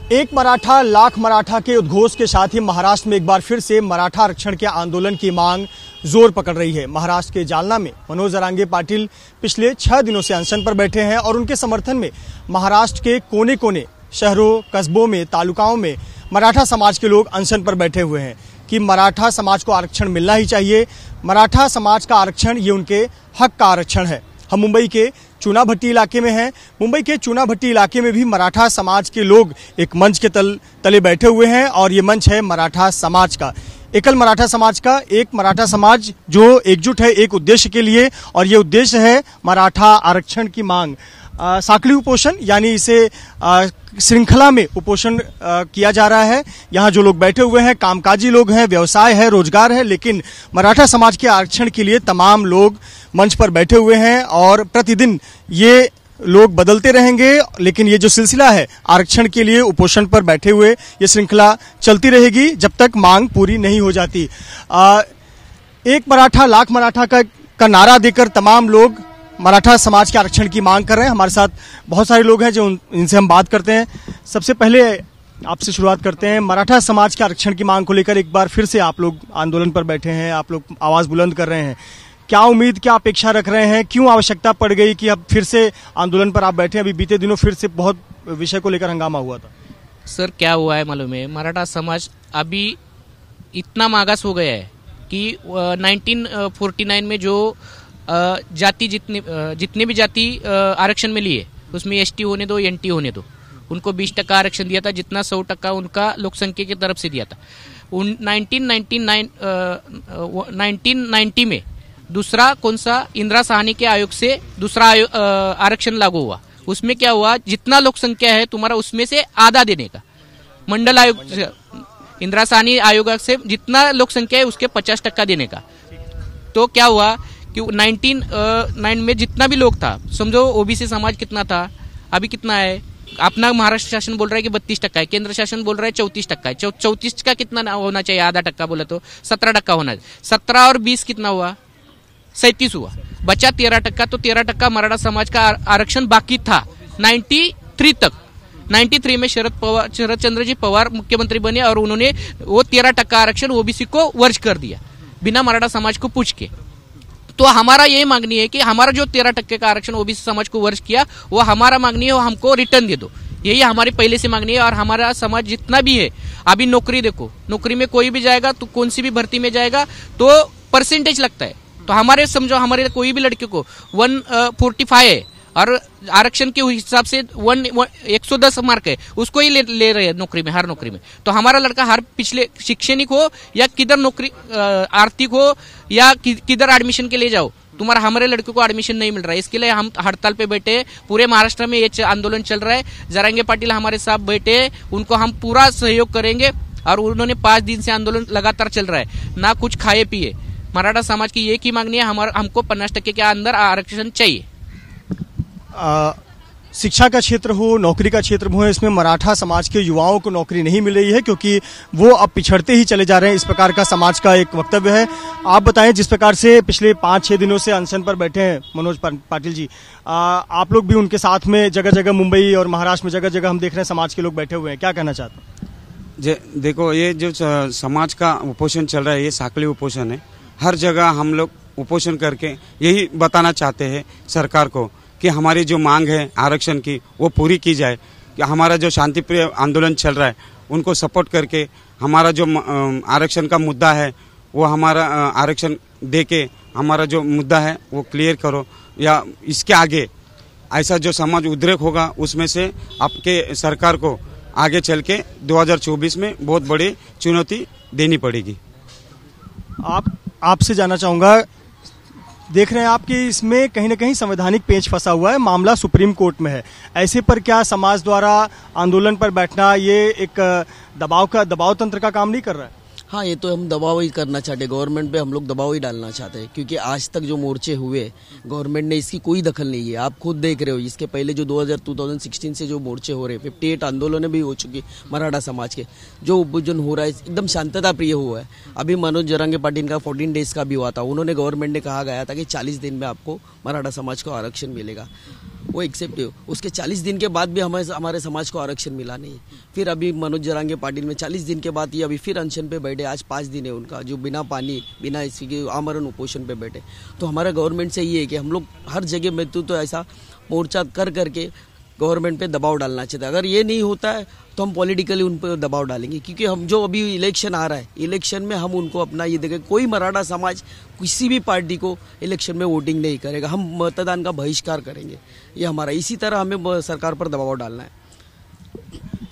एक मराठा लाख मराठा के उद्घोष के साथ ही महाराष्ट्र में एक बार फिर से मराठा आरक्षण के आंदोलन की मांग जोर पकड़ रही है। महाराष्ट्र के जालना में मनोज जरांगे पाटिल पिछले 6 दिनों से अनशन पर बैठे हैं और उनके समर्थन में महाराष्ट्र के कोने कोने शहरों, कस्बों में, तालुकाओं में मराठा समाज के लोग अनशन पर बैठे हुए हैं कि मराठा समाज को आरक्षण मिलना ही चाहिए। मराठा समाज का आरक्षण ये उनके हक का आरक्षण है। हम मुंबई के चूनाभट्टी इलाके में हैं। मुंबई के चूनाभट्टी इलाके में भी मराठा समाज के लोग एक मंच के तले बैठे हुए हैं और ये मंच है मराठा समाज का, एकल मराठा समाज का। एक मराठा समाज जो एकजुट है एक उद्देश्य के लिए और ये उद्देश्य है मराठा आरक्षण की मांग। साकली उपोषण यानी इसे श्रृंखला में उपोषण किया जा रहा है। यहाँ जो लोग बैठे हुए हैं कामकाजी लोग हैं, व्यवसाय है, रोजगार है, लेकिन मराठा समाज के आरक्षण के लिए तमाम लोग मंच पर बैठे हुए हैं और प्रतिदिन ये लोग बदलते रहेंगे। लेकिन ये जो सिलसिला है आरक्षण के लिए उपोषण पर बैठे हुए, ये श्रृंखला चलती रहेगी जब तक मांग पूरी नहीं हो जाती। एक मराठा लाख मराठा का नारा देकर तमाम लोग मराठा समाज के आरक्षण की मांग कर रहे हैं। हमारे साथ बहुत सारे लोग हैं जो इनसे हम बात करते हैं। सबसे पहले आपसे शुरुआत करते हैं। मराठा समाज के आरक्षण की मांग को लेकर एक बार फिर से आप लोग आंदोलन पर बैठे हैं, आप लोग आवाज बुलंद कर रहे हैं। क्या उम्मीद, क्या अपेक्षा रख रहे हैं? क्यों आवश्यकता पड़ गई कि अब फिर से आंदोलन पर आप बैठे? अभी बीते दिनों फिर से बहुत विषय को लेकर हंगामा हुआ था। सर क्या हुआ है मालूम है, मराठा समाज अभी इतना मागास हो गया है कि 1949 में जो जाति जितने भी जाति आरक्षण में लिए उसमें एसटी होने दो, एनटी होने दो, उनको 20% आरक्षण दिया था, जितना 100% उनका लोक संख्या की तरफ से दिया था। 1990 में दूसरा कौन सा इंदिरा साहनी के आयोग से दूसरा आरक्षण लागू हुआ। उसमें क्या हुआ, जितना लोक संख्या है तुम्हारा उसमें से आधा देने का। मंडल आयोग से, इंदिरा साहनी आयोग से जितना लोक संख्या है उसके 50% देने का। तो क्या हुआ कि 1999 में जितना भी लोग था, समझो ओबीसी समाज कितना था, अभी कितना है? अपना महाराष्ट्र शासन बोल रहा है कि 32% है, केंद्र शासन बोल रहा है 34% है। 34 का कितना होना चाहिए? आधा टक्का बोला तो 17% होना चाहिए। 17 और 20 कितना हुआ? 37 हुआ, बचा 13%। तो 13% मराठा समाज का आरक्षण बाकी था 93 तक। 93 में शरद चंद्र जी पवार मुख्यमंत्री बने और उन्होंने वो 13% आरक्षण ओबीसी को वर्ज कर दिया बिना मराठा समाज को पूछ के। तो हमारा ये मांगनी है कि हमारा जो 13% का आरक्षण ओबीसी समाज को वर्ज किया वो हमारा मांगनी है, वो हमको रिटर्न दे दो। यही हमारी पहले से मांगनी है। और हमारा समाज जितना भी है, अभी नौकरी देखो, नौकरी में कोई भी जाएगा तो कौन सी भी भर्ती में जाएगा तो परसेंटेज लगता है। तो हमारे समझो हमारे कोई भी लड़के को 145 है और आरक्षण के हिसाब से 110 मार्क है, उसको ही ले रहे हैं नौकरी में, हर नौकरी में। तो हमारा लड़का हर पिछले शैक्षणिक हो या किधर नौकरी आर्थिक हो या किधर एडमिशन के लिए जाओ, तुम्हारा हमारे लड़के को एडमिशन नहीं मिल रहा है। इसके लिए हम हड़ताल पे बैठे, पूरे महाराष्ट्र में ये आंदोलन चल रहा है। जरांगे पाटिल हमारे साथ बैठे, उनको हम पूरा सहयोग करेंगे। और उन्होंने 5 दिन से आंदोलन लगातार चल रहा है, ना कुछ खाए पिए। मराठा समाज की एक ही मांगनी है, हमको 50% के अंदर आरक्षण चाहिए। शिक्षा का क्षेत्र हो, नौकरी का क्षेत्र हो, इसमें मराठा समाज के युवाओं को नौकरी नहीं मिल रही है क्योंकि वो अब पिछड़ते ही चले जा रहे हैं। इस प्रकार का समाज का एक वक्तव्य है। आप बताएं, जिस प्रकार से पिछले 5-6 दिनों से अनशन पर बैठे हैं मनोज पाटिल जी, आप लोग भी उनके साथ में जगह जगह मुंबई और महाराष्ट्र में जगह जगह हम देख रहे हैं समाज के लोग बैठे हुए हैं, क्या कहना चाहते हैं? देखो, ये जो समाज का उपोषण चल रहा है ये साकली उपोषण है। हर जगह हम लोग उपोषण करके यही बताना चाहते हैं सरकार को कि हमारी जो मांग है आरक्षण की वो पूरी की जाए। कि हमारा जो शांतिप्रिय आंदोलन चल रहा है उनको सपोर्ट करके हमारा जो आरक्षण का मुद्दा है वो हमारा आरक्षण दे के हमारा जो मुद्दा है वो क्लियर करो। या इसके आगे ऐसा जो समाज उद्रेक होगा उसमें से आपके सरकार को आगे चल के 2024 में बहुत बड़ी चुनौती देनी पड़ेगी। आपसे जानना चाहूंगा, देख रहे हैं आप कि इसमें कहीं ना कहीं संवैधानिक पेच फंसा हुआ है, मामला सुप्रीम कोर्ट में है। ऐसे पर क्या समाज द्वारा आंदोलन पर बैठना ये एक दबाव तंत्र का काम नहीं कर रहा है? हाँ, ये तो हम दबाव ही करना चाहते हैं, गवर्नमेंट पे हम लोग दबाव ही डालना चाहते हैं क्योंकि आज तक जो मोर्चे हुए गवर्नमेंट ने इसकी कोई दखल नहीं है। आप खुद देख रहे हो, इसके पहले जो 2016 से जो मोर्चे हो रहे हैं, 58 आंदोलनें भी हो चुकी मराठा समाज के, जो उपभोजन हो रहा है एकदम शांतता प्रिय हुआ है। अभी मनोज जरांगे पाटिल का 14 डेज का भी हुआ था, उन्होंने गवर्नमेंट ने कहा गया था कि 40 दिन में आपको मराठा समाज को आरक्षण मिलेगा। वो एक्सेप्ट हो। उसके 40 दिन के बाद भी हमारे समाज को आरक्षण मिला नहीं। फिर अभी मनोज जरांगे पाटिल में 40 दिन के बाद ये अभी फिर अनशन पे बैठे। आज 5 दिन है उनका, जो बिना पानी बिना इसी के आमरण उपोषण पे बैठे। तो हमारा गवर्नमेंट से ये है कि हम लोग हर जगह में तो ऐसा मोर्चा कर करके गवर्नमेंट पे दबाव डालना चाहिए। अगर ये नहीं होता है तो हम पॉलिटिकली उन पर दबाव डालेंगे, क्योंकि हम जो अभी इलेक्शन आ रहा है, इलेक्शन में हम उनको अपना ये देखें, कोई मराठा समाज किसी भी पार्टी को इलेक्शन में वोटिंग नहीं करेगा। हम मतदान का बहिष्कार करेंगे, ये हमारा। इसी तरह हमें सरकार पर दबाव डालना है।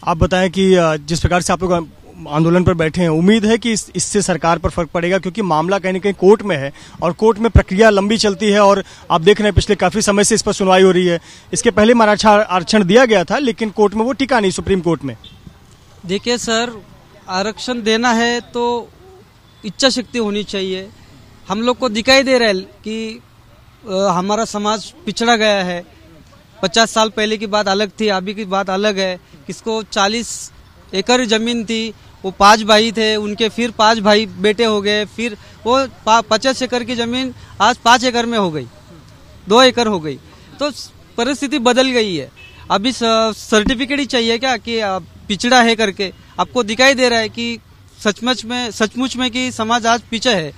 आप बताएं कि जिस प्रकार से आप लोग आंदोलन पर बैठे हैं, उम्मीद है कि इससे सरकार पर फर्क पड़ेगा, क्योंकि मामला कहीं न कहीं कोर्ट में है और कोर्ट में प्रक्रिया लंबी चलती है और आप देख रहे हैं पिछले काफी समय से इस पर सुनवाई हो रही है। इसके पहले मराठा आरक्षण दिया गया था, लेकिन कोर्ट में वो टिका नहीं, सुप्रीम कोर्ट में। देखिए सर, आरक्षण देना है तो इच्छा शक्ति होनी चाहिए। हम लोग को दिखाई दे रहा है कि हमारा समाज पिछड़ा गया है। 50 साल पहले की बात अलग थी, अभी की बात अलग है। किसको 40 एकड़ जमीन थी, वो 5 भाई थे, उनके फिर 5 भाई बेटे हो गए, फिर वो 50 एकड़ की जमीन आज 5 एकड़ में हो गई, 2 एकड़ हो गई। तो परिस्थिति बदल गई है। अभी सर्टिफिकेट ही चाहिए क्या कि पिछड़ा है करके? आपको दिखाई दे रहा है कि सचमुच में कि समाज आज पीछे है।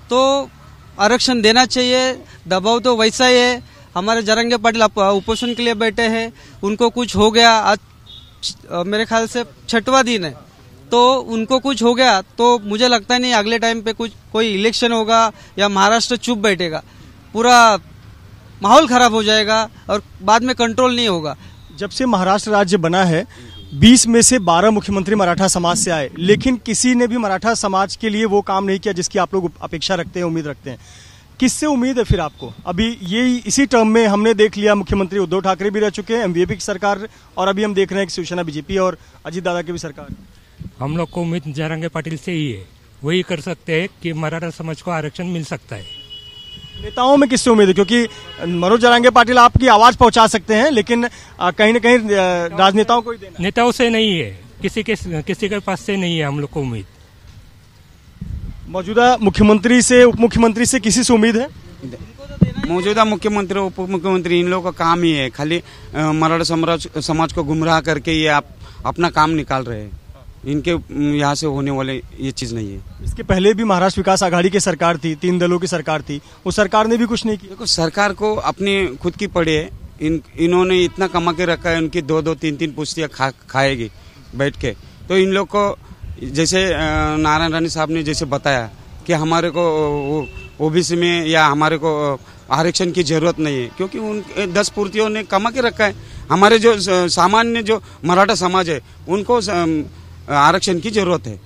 तो आरक्षण देना चाहिए। दबाव तो वैसा ही है। हमारे जरांगे पाटिल उपोषण के लिए बैठे हैं, उनको कुछ हो गया, आज मेरे ख्याल से 6वां दिन है, तो उनको कुछ हो गया तो मुझे लगता नहीं अगले टाइम पे कोई इलेक्शन होगा या महाराष्ट्र चुप बैठेगा, पूरा माहौल खराब हो जाएगा और बाद में कंट्रोल नहीं होगा। जब से महाराष्ट्र राज्य बना है, 20 में से 12 मुख्यमंत्री मराठा समाज से आए, लेकिन किसी ने भी मराठा समाज के लिए वो काम नहीं किया जिसकी आप लोग अपेक्षा रखते हैं, उम्मीद रखते हैं। किससे उम्मीद है फिर आपको? अभी ये इसी टर्म में हमने देख लिया, मुख्यमंत्री उद्धव ठाकरे भी रह चुके हैं, एमवीपी की सरकार, और अभी हम देख रहे हैं कि शिवसेना बीजेपी और अजीत दादा की भी सरकार। हम लोग को उम्मीद जरांगे पाटिल से ही है, वही कर सकते हैं कि मराठा समाज को आरक्षण मिल सकता है। नेताओं में किससे उम्मीद है? क्योंकि मनोज जरांगे पाटिल आपकी आवाज पहुंचा सकते हैं, लेकिन कहीं न कहीं राजनेताओं को ही देना। नेताओं से नहीं है, किसी के पास से नहीं है हम लोग को उम्मीद। मौजूदा मुख्यमंत्री से, उप मुख्यमंत्री से, किसी से उम्मीद है? मौजूदा मुख्यमंत्री उप मुख्यमंत्री इन लोगों का काम ही है खाली मराठा समाज को गुमराह करके ये आप अपना काम निकाल रहे हैं। इनके यहाँ से होने वाले ये चीज नहीं है। इसके पहले भी महाराष्ट्र विकास आघाड़ी की सरकार थी, 3 दलों की सरकार थी, उस सरकार ने भी कुछ नहीं किया। देखो, सरकार को अपनी खुद की पड़ी है। इन्होंने इतना कमा के रखा है, उनकी 2-2, 3-3 पुश्तियाँ खाएगी बैठ के। तो इन लोग को जैसे नारायण रानी साहब ने जैसे बताया कि हमारे को ओबीसी में या हमारे को आरक्षण की जरूरत नहीं है, क्योंकि उन 10 पूर्तियों ने कमा के रखा है। हमारे जो सामान्य जो मराठा समाज है उनको आरक्षण की जरूरत है।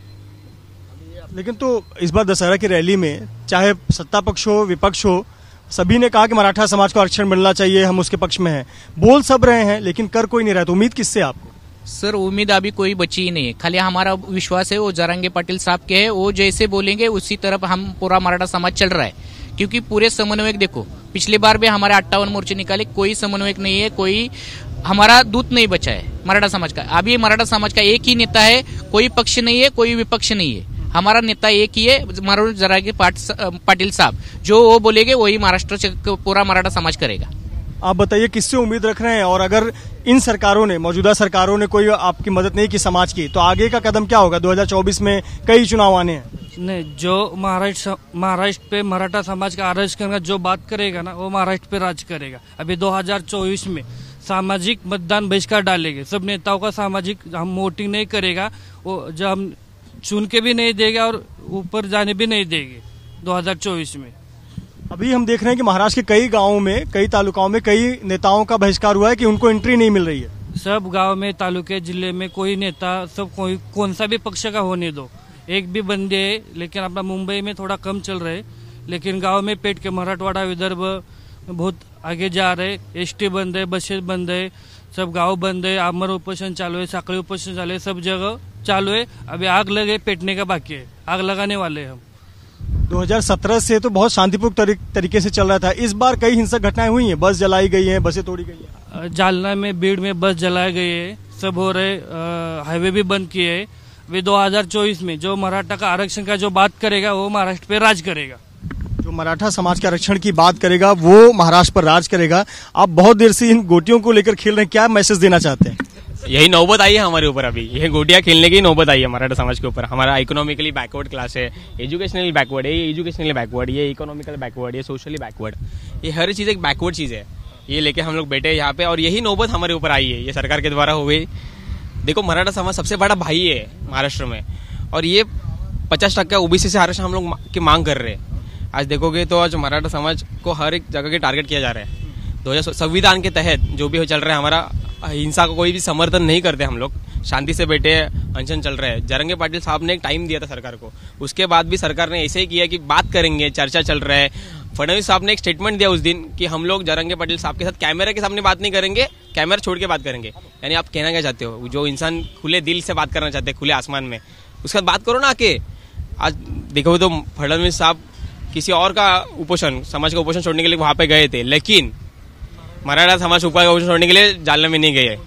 लेकिन तो इस बार दशहरा की रैली में चाहे सत्ता पक्ष हो विपक्ष हो, सभी ने कहा कि मराठा समाज को आरक्षण मिलना चाहिए, हम उसके पक्ष में हैं। बोल सब रहे हैं लेकिन कर कोई नहीं रहा। तो उम्मीद किससे आपको? सर, उम्मीद अभी कोई बची ही नहीं है। खाली हमारा विश्वास है वो जरांगे पाटिल साहब के है, वो जैसे बोलेंगे उसी तरफ हम पूरा मराठा समाज चल रहा है। क्योंकि पूरे समन्वयक देखो, पिछली बार भी हमारे 58 मोर्चे निकाले, कोई समन्वयक नहीं है, कोई हमारा दूत नहीं बचा है मराठा समाज का। अभी मराठा समाज का एक ही नेता है, कोई पक्ष नहीं है, कोई विपक्ष नहीं है। हमारा नेता एक ही है, मनोज जरांगे पाटिल साहब। जो वो बोलेंगे वही महाराष्ट्र पूरा मराठा समाज करेगा। आप बताइए किससे उम्मीद रख रहे हैं? और अगर इन सरकारों ने, मौजूदा सरकारों ने कोई आपकी मदद नहीं की समाज की, तो आगे का कदम क्या होगा? 2024 में कई चुनाव आने हैं। नहीं, जो महाराष्ट्र पे मराठा समाज का आरक्षण का जो बात करेगा ना, वो महाराष्ट्र पे राज करेगा। अभी 2024 में सामाजिक मतदान बहिष्कार डालेंगे। सब नेताओं का सामाजिक हम वोटिंग नहीं करेगा, वो जो हम चुन के भी नहीं देगा और ऊपर जाने भी नहीं देंगे 2024 में। अभी हम देख रहे हैं कि महाराष्ट्र के कई गांवों में, कई तालुकाओं में कई नेताओं का बहिष्कार हुआ है कि उनको एंट्री नहीं मिल रही है। सब गांव में, तालुके, जिले में कोई नेता, सब कौन सा भी पक्ष का होने दो, एक भी बंदे है। लेकिन अपना मुंबई में थोड़ा कम चल रहे, लेकिन गांव में पेट के मराठवाड़ा विदर्भ बहुत आगे जा रहे। एसटी बंद है, बसेस बंद है, सब गांव बंद है, आमरण उपोषण चालू है, साखळी उपोषण चालू है, सब जगह चालू है। अभी आग लगे, पेटने का बाकी है, आग लगाने वाले हम। 2017 से तो बहुत शांतिपूर्ण तरीके से चल रहा था। इस बार कई हिंसक घटनाएं हुई हैं, बस जलाई गई है, बसें तोड़ी गई है। जालना में, बीड़ में बस जलाए गए है, सब हो रहे, हाईवे भी बंद किए है। वे 2024 में जो मराठा का आरक्षण का जो बात करेगा वो महाराष्ट्र पे राज करेगा। जो जो मराठा समाज के आरक्षण की बात करेगा वो महाराष्ट्र पर राज करेगा। आप बहुत देर से इन गोटियों को लेकर खेल रहे हैं, क्या मैसेज देना चाहते हैं? यही नौबत आई है हमारे ऊपर, अभी ये गोटियां खेलने की नौबत आई है मराठा समाज के ऊपर। हमारा इकोनॉमिकली बैकवर्ड क्लास है, एजुकेशनली बैकवर्ड है, ये एजुकेशनली बैकवर्ड, ये इकोनॉमिकल बैकवर्ड, ये सोशली बैकवर्ड, ये हर चीज़ एक बैकवर्ड चीज़ है। ये लेके हम लोग बैठे यहाँ पे और यही नौबत हमारे ऊपर आई है, ये सरकार के द्वारा हो गई। देखो मराठा समाज सबसे बड़ा भाई है महाराष्ट्र में और ये 50% ओबीसी से आरक्षण हम लोग की मांग कर रहे हैं। आज देखोगे तो आज मराठा समाज को हर एक जगह के टारगेट किया जा रहा है। 2000 संविधान के तहत जो भी चल रहा है, हमारा हिंसा को कोई भी समर्थन नहीं करते, हम लोग शांति से बैठे अनशन चल रहा है। जरंगे पाटिल साहब ने एक टाइम दिया था सरकार को, उसके बाद भी सरकार ने ऐसे ही किया कि बात करेंगे, चर्चा चल रहा है। फडणवीस साहब ने एक स्टेटमेंट दिया उस दिन कि हम लोग जरंगे पाटिल साहब के साथ कैमरे के सामने बात नहीं करेंगे, कैमरा छोड़ के बात करेंगे। यानी आप कहना क्या चाहते हो? जो इंसान खुले दिल से बात करना चाहते हैं खुले आसमान में, उसके साथ बात करो ना आके। आज देखो तो फडणवीस साहब किसी और का उपोषण, समाज का उपोषण छोड़ने के लिए वहां पे गए थे, लेकिन मराठा समाज का उपोषण छोड़ने के लिए जालना में नहीं गए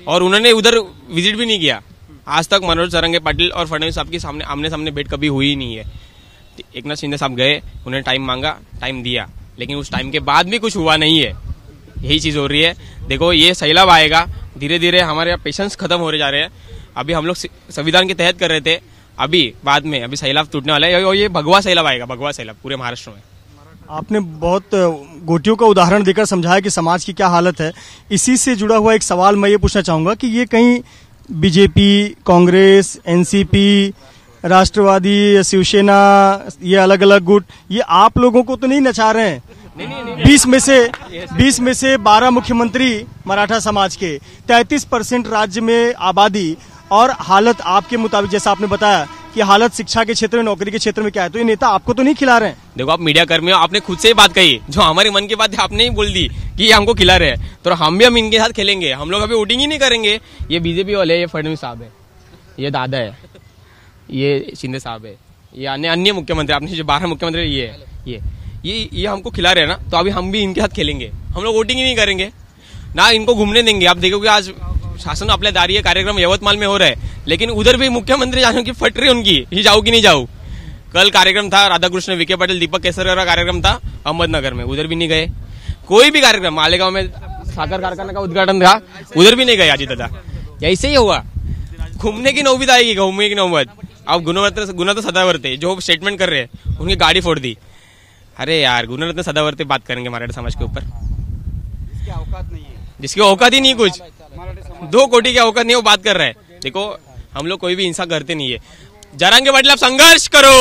और उन्होंने उधर विजिट भी नहीं किया। आज तक मनोज जरंगे पाटिल और फडणवीस साहब की सामने आमने सामने भेंट कभी हुई ही नहीं है। एकनाथ शिंदे साहब गए, उन्होंने टाइम मांगा, टाइम दिया, लेकिन उस टाइम के बाद भी कुछ हुआ नहीं है। यही चीज हो रही है। देखो ये सैलाब आएगा, धीरे धीरे हमारे पेशेंस खत्म हो जा रहे हैं। अभी हम लोग संविधान के तहत कर रहे थे, अभी बाद में अभी सैलाब टूटने वाला है और ये भगवा सैलाब आएगा, भगवा सैलाब पूरे महाराष्ट्र में। आपने बहुत गोटियों का उदाहरण देकर समझाया कि समाज की क्या हालत है। इसी से जुड़ा हुआ एक सवाल मैं ये पूछना चाहूंगा कि ये कहीं बीजेपी, कांग्रेस, एनसीपी, राष्ट्रवादी, शिवसेना, ये अलग अलग गुट, ये आप लोगों को तो नहीं नचा रहे हैं? 20 में से 12 मुख्यमंत्री मराठा समाज के, 33% राज्य में आबादी, और हालत आपके मुताबिक जैसा आपने बताया कि हालत शिक्षा के क्षेत्र में, नौकरी के क्षेत्र में क्या है, तो ये नेता आपको तो नहीं खिला रहे हैं? देखो आप मीडिया कर्मी हो, आपने खुद से ही बात कही, जो हमारे मन की बात है आपने ही बोल दी कि ये हमको खिला रहे हैं, तो हम इनके साथ खेलेंगे। हम लोग अभी वोटिंग ही नहीं करेंगे। ये बीजेपी वाले, ये फडणवीस साहब है, ये दादा है, ये शिंदे साहब है, ये अन्य मुख्यमंत्री, आपने जो 12 मुख्यमंत्री ये हमको खिला रहे हैं ना, तो अभी हम भी इनके साथ खेलेंगे। हम लोग वोटिंग ही नहीं करेंगे ना, इनको घूमने देंगे। आप देखोगे आज शासन आपल्या दारी कार्यक्रम यवतमाल में हो रहा है, लेकिन उधर भी मुख्यमंत्री जाने की फट रही उनकी, ही जाऊ कि नहीं जाऊ। कल कार्यक्रम था राधाकृष्ण विखे पाटिल, दीपक केसरकर का कार्यक्रम था अहमदनगर में, उधर भी नहीं गए। कोई भी कार्यक्रम, मालेगांव में साकर कारखाना का उद्घाटन था, उधर भी नहीं गए अजित दादा। ऐसे ही हुआ, घूमने की नौबत आएगी, घूमने की नौबत। अब गुना तो सदावर्ते जो स्टेटमेंट कर रहे हैं, उनकी गाड़ी फोड़ दी। अरे यार, गुणरत्न सदावर्ते बात करेंगे मराठा समाज के ऊपर, जिसकी औकात ही नहीं, कुछ 2 कोटी की औकात नहीं, वो बात कर रहा है। देखो हम लोग कोई भी हिंसा करते नहीं है। जरंगे पाटिल आप संघर्ष करो,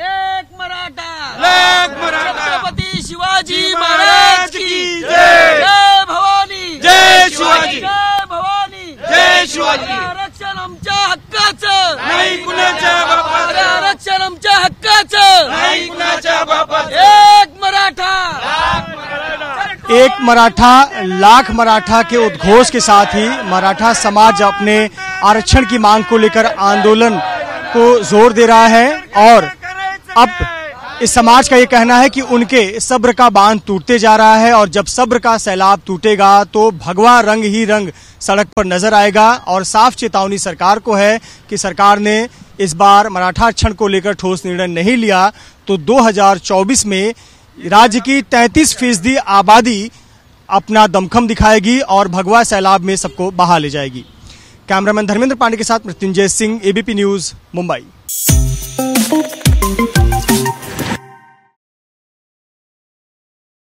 एक मराठा, छत्रपति शिवाजी महाराज की जय, जय भवानी, जय शिवाजी, जय भवानी, जय शिवाजी। आरक्षण आमच्या हक्काचं, नाही कुणाच्या बापाचं, आरक्षण आमच्या हक्काचं, नाही कुणाच्या बापाचं। एक मराठा, एक मराठा लाख मराठा के उद्घोष के साथ ही मराठा समाज अपने आरक्षण की मांग को लेकर आंदोलन को जोर दे रहा है और अब इस समाज का ये कहना है कि उनके सब्र का बांध टूटते जा रहा है और जब सब्र का सैलाब टूटेगा तो भगवा रंग ही रंग सड़क पर नजर आएगा। और साफ चेतावनी सरकार को है कि सरकार ने इस बार मराठा आरक्षण को लेकर ठोस निर्णय नहीं लिया तो 2024 में राज्य की 33% आबादी अपना दमखम दिखाएगी और भगवा सैलाब में सबको बहा ले जाएगी। कैमरामैन धर्मेंद्र पांडे के साथ मृत्युंजय सिंह, एबीपी न्यूज, मुंबई।